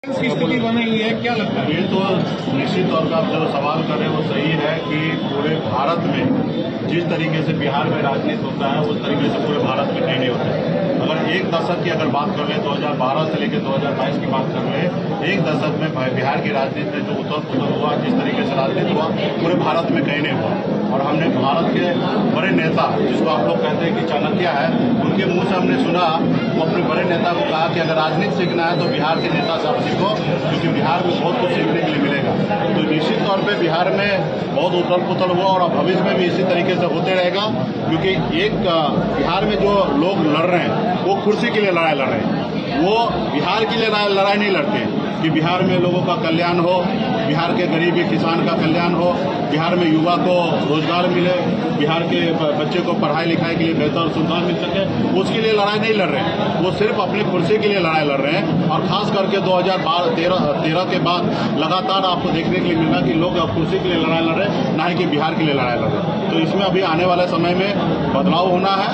की स्थिति बन रही है, क्या लगता है? ये तो निश्चित तौर पर आप जो सवाल कर रहे हैं वो सही है कि पूरे भारत में जिस तरीके से बिहार में राजनीति होता है उस तरीके से पूरे भारत में कहीं नहीं होता है। अगर एक दशक की अगर बात कर ले 2012 से लेकर 2022 की बात कर ले, एक दशक में बिहार की राजनीति में जो उथल पुथल हुआ, जिस तरीके से राजनीति हुआ, पूरे भारत में कहीं नहीं हुआ। और हमने भारत के बड़े नेता, जिसको आप लोग कहते हैं कि चाणक्य है, उनके मुंह से हमने सुना, वो अपने बड़े नेता को कहा कि अगर राजनीति सीखना है तो बिहार के नेता से आप सीखो, क्योंकि बिहार में बहुत कुछ सीखने के लिए मिलेगा। तो निश्चित तौर पे बिहार में बहुत उथल पुथल हुआ और भविष्य में भी इसी तरीके से होते रहेगा, क्योंकि एक बिहार में जो लोग लड़ रहे हैं वो कुर्सी के लिए लड़ाई लड़ रहे हैं, वो बिहार के लिए लड़ाई नहीं लड़ते कि बिहार में लोगों का कल्याण हो, बिहार के गरीबी किसान का कल्याण हो, बिहार में युवा को रोजगार मिले, बिहार के बच्चे को पढ़ाई लिखाई के लिए बेहतर सुविधा मिल सके, उसके लिए लड़ाई नहीं लड़ रहे हैं। वो सिर्फ अपनी कुर्सी के लिए लड़ाई लड़ रहे हैं। और खास करके 2013 के बाद लगातार आपको देखने के लिए मिला कि लोग अब कुर्सी के लिए लड़ाई लड़ रहे हैं, ना ही कि बिहार के लिए लड़ाई लड़ रहे हैं। तो इसमें अभी आने वाले समय में बदलाव होना है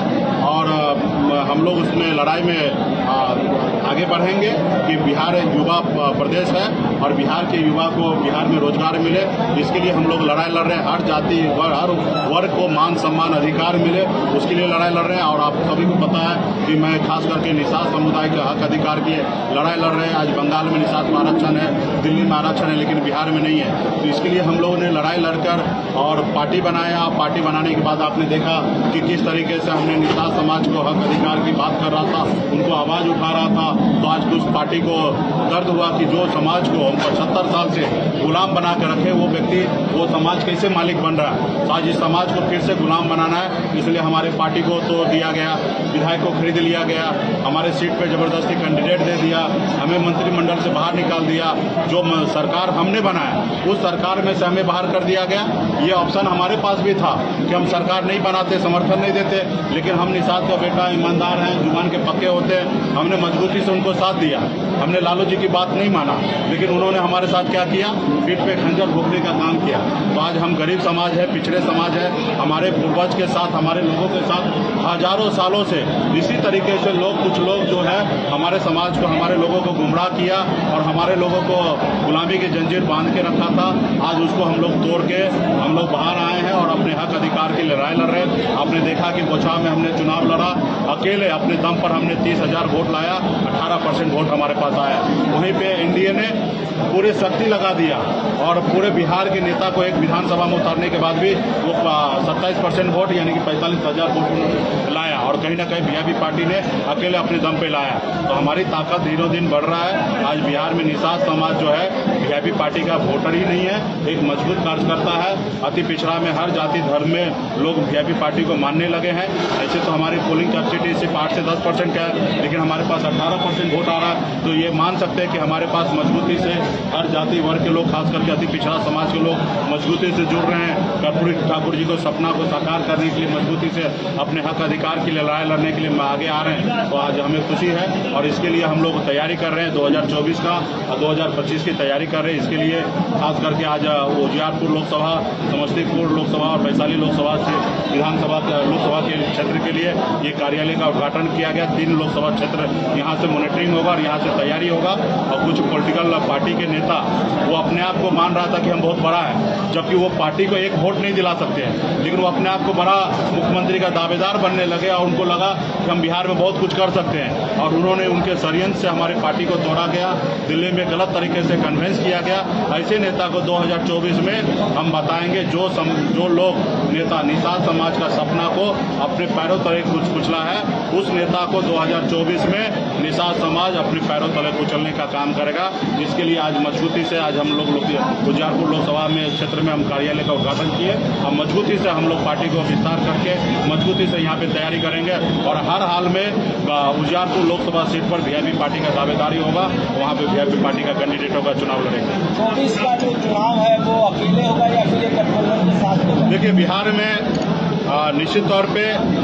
और हम लोग उसमें लड़ाई में आगे बढ़ेंगे कि बिहार युवा प्रदेश है और बिहार के युवा को बिहार में रोजगार मिले, इसके लिए हम लोग लड़ाई लड़ रहे हैं। हर जाति हर वर्ग को मान सम्मान अधिकार मिले, उसके लिए लड़ाई लड़ रहे हैं। और आप सभी को पता है कि मैं खास करके निषाद समुदाय के हक अधिकार की लड़ाई लड़ रहे हैं। आज बंगाल में निषाद में आरक्षण है, दिल्ली में आरक्षण है, लेकिन बिहार में नहीं है। तो इसके लिए हम लोगों ने लड़ाई लड़कर और पार्टी बनाया। पार्टी बनाने के बाद आपने देखा कि किस तरीके से हमने निषाद समाज को हक अधिकार की बात कर रहा था, उनको आवाज उठा रहा था। तो आज उस पार्टी को दर्द हुआ कि जो समाज को 75 साल से गुलाम बना कर रखे वो व्यक्ति, वो समाज कैसे मालिक बन रहा है। तो आज इस समाज को फिर से गुलाम बनाना है, इसलिए हमारे पार्टी को तो दिया गया, विधायक को खरीद लिया गया, हमारे सीट पे जबरदस्ती कैंडिडेट दे दिया, हमें मंत्रिमंडल से बाहर निकाल दिया। जो सरकार हमने बनाया उस सरकार में से हमें बाहर कर दिया गया। ये ऑप्शन हमारे पास भी था कि हम सरकार नहीं बनाते, समर्थन नहीं देते, लेकिन हम निषाद का बेटा ईमानदार हैं, जुबान के पक्के होते हैं, हमने मजबूती से उनको साथ दिया। हमने लालू जी की बात नहीं माना, लेकिन उन्होंने हमारे साथ क्या किया, पीठ पे खंजर भोंकने का काम किया। तो आज हम गरीब समाज है, पिछड़े समाज है, हमारे पूर्वज के साथ, हमारे लोगों के साथ हजारों सालों से इसी तरीके से कुछ लोग जो है हमारे समाज को, हमारे लोगों को गुमराह किया और हमारे लोगों को गुलामी की जंजीर बांध के रखा था। आज उसको हम लोग तोड़ के हम लोग बाहर आए हैं और अपने हक अधिकार की लड़ाई लड़ रहे हैं। आपने देखा कि बोछा में हमने चुनाव लड़ा, अकेले अपने दम पर हमने 30,000 वोट लाया, 18% वोट हमारे पास आया। वहीं पे एनडीए ने पूरी शक्ति लगा दिया और पूरे बिहार के नेता को एक विधानसभा में उतारने के बाद भी वो 27% वोट यानी कि 45,000 वोट लाया और कहीं ना कहीं वीआईपी पार्टी ने अकेले अपने दम पे लाया। तो हमारी ताकत दिनों दिन बढ़ रहा है। आज बिहार में निषाद समाज जो है वीआईपी पार्टी का वोटर ही नहीं है, एक मजबूत कार्यकर्ता है। अति पिछड़ा में हर जाति धर्म में लोग वीआईपी पार्टी को मानने लगे हैं। ऐसे तो हमारी पोलिंग कैपेसिटी सिर्फ 8 से 10% का है, लेकिन हमारे पास 18% वोट आ रहा है। तो ये मान सकते हैं कि हमारे पास मजबूती से हर जाति वर्ग के लोग, खास करके अति पिछड़ा समाज के लोग मजबूती से जुड़ रहे हैं। कर्पूरी ठाकुर जी को सपना को साकार करने के लिए मजबूती से अपने हक अधिकार की लड़ाई लड़ने के लिए आगे आ रहे हैं। तो आज हमें खुशी है और इसके लिए हम लोग तैयारी कर रहे हैं 2024 का और 2025 की तैयारी कर रहे हैं। इसके लिए खास करके आज उजियारपुर लोकसभा, समस्तीपुर लोकसभा और वैशाली लोकसभा से लोकसभा के क्षेत्र के लिए ये कार्यालय का उद्घाटन किया गया। 3 लोकसभा क्षेत्र यहाँ से मॉनिटरिंग होगा और यहाँ से तैयारी होगा। और कुछ पॉलिटिकल पार्टी के नेता वो अपने आप को मान रहा था कि हम बहुत बड़ा है, जबकि वो पार्टी को एक वोट नहीं दिला सकते हैं, लेकिन वो अपने आप को बड़ा मुख्यमंत्री का दावेदार बनने लगे और उनको लगा कि हम बिहार में बहुत कुछ कर सकते हैं। और उन्होंने उनके षड्यंत्र से हमारी पार्टी को तोड़ा गया, दिल्ली में गलत तरीके से कन्वेंस किया गया। ऐसे नेता को 2024 में हम बताएंगे जो लोग नेता निषाद समाज का सपना को अपने पैरों तले कुचला है, उस नेता को 2024 में निषाद समाज अपने पैरों तले कुचलने का काम करेगा। जिसके लिए आज मजबूती से आज हम लोग उजियारपुर लोकसभा में क्षेत्र में हम कार्यालय का उद्घाटन किए। हम मजबूती से हम लोग पार्टी को विस्तार करके मजबूती से यहाँ पे तैयारी करेंगे और हर हाल में उजियारपुर लोकसभा सीट पर वीआईपी पार्टी का दावेदारी होगा, वहाँ पे वीआईपी पार्टी का कैंडिडेट होगा, चुनाव लड़ेंगे। 24 का जो चुनाव है वो अकेले होगा या फिर गठबंधन के साथ होगा? देखिए, बिहार में निश्चित तौर पे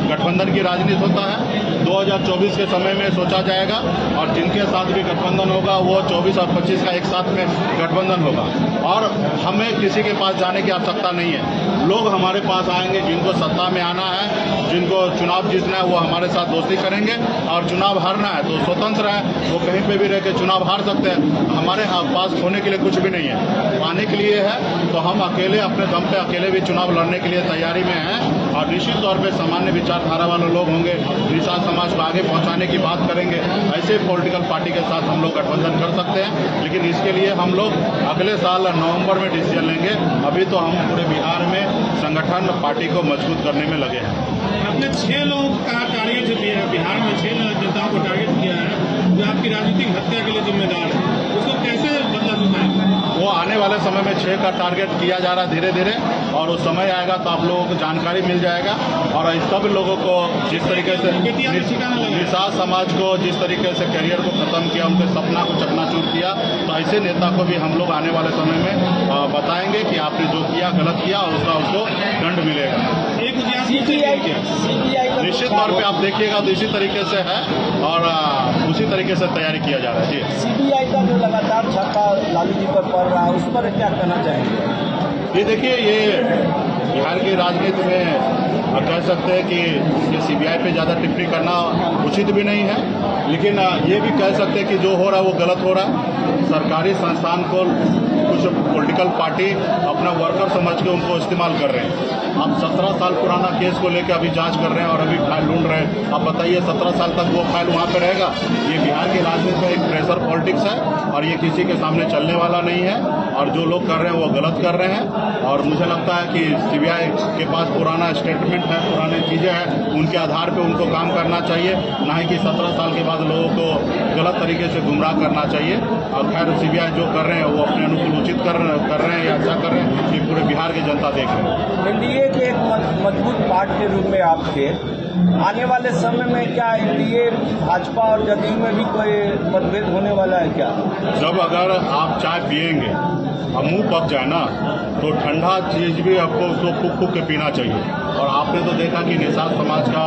गठबंधन की राजनीति होता है। 2024 के समय में सोचा जाएगा और जिनके साथ भी गठबंधन होगा वो 24 और 25 का एक साथ में गठबंधन होगा और हमें किसी के पास जाने की आवश्यकता नहीं है। लोग हमारे पास आएंगे, जिनको सत्ता में आना है, जिनको चुनाव जीतना है, वो हमारे साथ दोस्ती करेंगे और चुनाव हारना है तो स्वतंत्र है, वो कहीं पे भी रह के चुनाव हार सकते हैं। हमारे पास खोने के लिए कुछ भी नहीं है, पाने के लिए है। तो हम अकेले अपने दम पे अकेले भी चुनाव लड़ने के लिए तैयारी में हैं और निश्चित तौर पे सामान्य विचारधारा वाले लोग होंगे, निषाद समाज को आगे पहुंचाने की बात करेंगे। ऐसे पॉलिटिकल पार्टी के साथ हम लोग गठबंधन कर सकते हैं, लेकिन इसके लिए हम लोग अगले साल नवंबर में डिसीजन लेंगे। अभी तो हम पूरे बिहार में संगठन पार्टी को मजबूत करने में लगे हैं। आपने 6 लोगों का टारगेट दिया है, बिहार में 6 नेताओं को टारगेट किया है जो आपकी राजनीतिक हत्या के लिए जिम्मेदार है, उसको कैसे बदला चुकाएंगे? वो आने वाले समय में 6 का टारगेट किया जा रहा है धीरे धीरे और उस समय आएगा तो आप लोगों को जानकारी मिल जाएगा। और सब लोगों को जिस तरीके से निषाद समाज को जिस तरीके से करियर को खत्म किया, उनके सपना को चकनाचूर किया, तो ऐसे नेता को भी हम लोग आने वाले समय में बताएंगे कि आपने जो किया गलत किया और उसका उसको दंड मिलेगा। निश्चित तौर पे आप देखिएगा तो इसी तरीके से है और उसी तरीके से तैयारी किया जा रहा है। जी, सीबीआई का जो लगातार छापा लालू जी पर पड़ रहा है उस पर क्या कहना चाहेंगे? ये देखिए, ये बिहार की राजनीति में आप कह सकते हैं कि ये सीबीआई पे ज़्यादा टिप्पणी करना उचित भी नहीं है, लेकिन ये भी कह सकते हैं कि जो हो रहा है वो गलत हो रहा है। सरकारी संस्थान को कुछ पॉलिटिकल पार्टी अपना वर्कर समझ के उनको इस्तेमाल कर रहे हैं। आप 17 साल पुराना केस को लेकर अभी जांच कर रहे हैं और अभी फाइल ढूंढ रहे हैं। आप बताइए 17 साल तक वो फाइल वहाँ पे रहेगा? ये बिहार की राजनीति में एक प्रेशर पॉलिटिक्स है और ये किसी के सामने चलने वाला नहीं है और जो लोग कर रहे हैं वो गलत कर रहे हैं। और मुझे लगता है कि सीबीआई के पास पुराना स्टेटमेंट है, पुरानी चीज़ें हैं, उनके आधार पे उनको काम करना चाहिए, ना ही कि 17 साल के बाद लोगों को गलत तरीके से गुमराह करना चाहिए। और खैर सीबीआई जो कर रहे हैं वो अपने अनुकूल उचित कर रहे हैं या अच्छा कर रहे हैं, ये पूरे बिहार की जनता देख रहे हैं। एनडीए के एक मजबूत पार्ट के रूप में आप थे, आने वाले समय में क्या एनडीए भाजपा और जदयू में भी कोई मतभेद होने वाला है क्या? जब अगर आप चाय पिएंगे और मुंह पक जाए ना तो ठंडा चीज भी आपको उसको फूक फूक के पीना चाहिए। और आपने तो देखा कि निषाद समाज का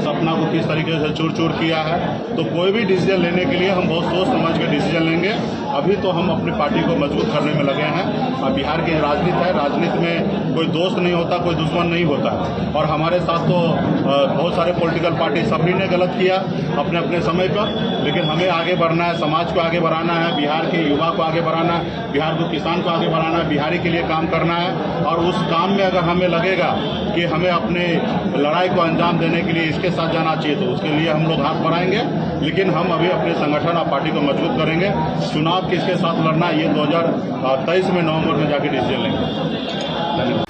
सपना को किस तरीके से चूर चूर किया है। तो कोई भी डिसीजन लेने के लिए हम बहुत सोच समझ के डिसीजन लेंगे। अभी तो हम अपनी पार्टी को मजबूत करने में लगे हैं और बिहार की राजनीति है, राजनीति में कोई दोस्त नहीं होता, कोई दुश्मन नहीं होता। और हमारे साथ तो बहुत सारे पॉलिटिकल पार्टी सभी ने गलत किया अपने अपने समय पर, लेकिन हमें आगे बढ़ना है, समाज को आगे बढ़ाना है, बिहार के युवा को आगे बढ़ाना है, बिहार को किसान को आगे बढ़ाना है, बिहारी के लिए काम करना है। और उस काम में अगर हमें लगेगा कि हमें अपने लड़ाई को अंजाम देने के लिए इसके साथ जाना चाहिए तो उसके लिए हम लोग हाथ बढ़ाएंगे। लेकिन हम अभी अपने संगठन और पार्टी को मजबूत करेंगे। चुनाव किसके साथ लड़ना है ये 2023 में नवंबर में जाके डिसीजन लेंगे। धन्यवाद।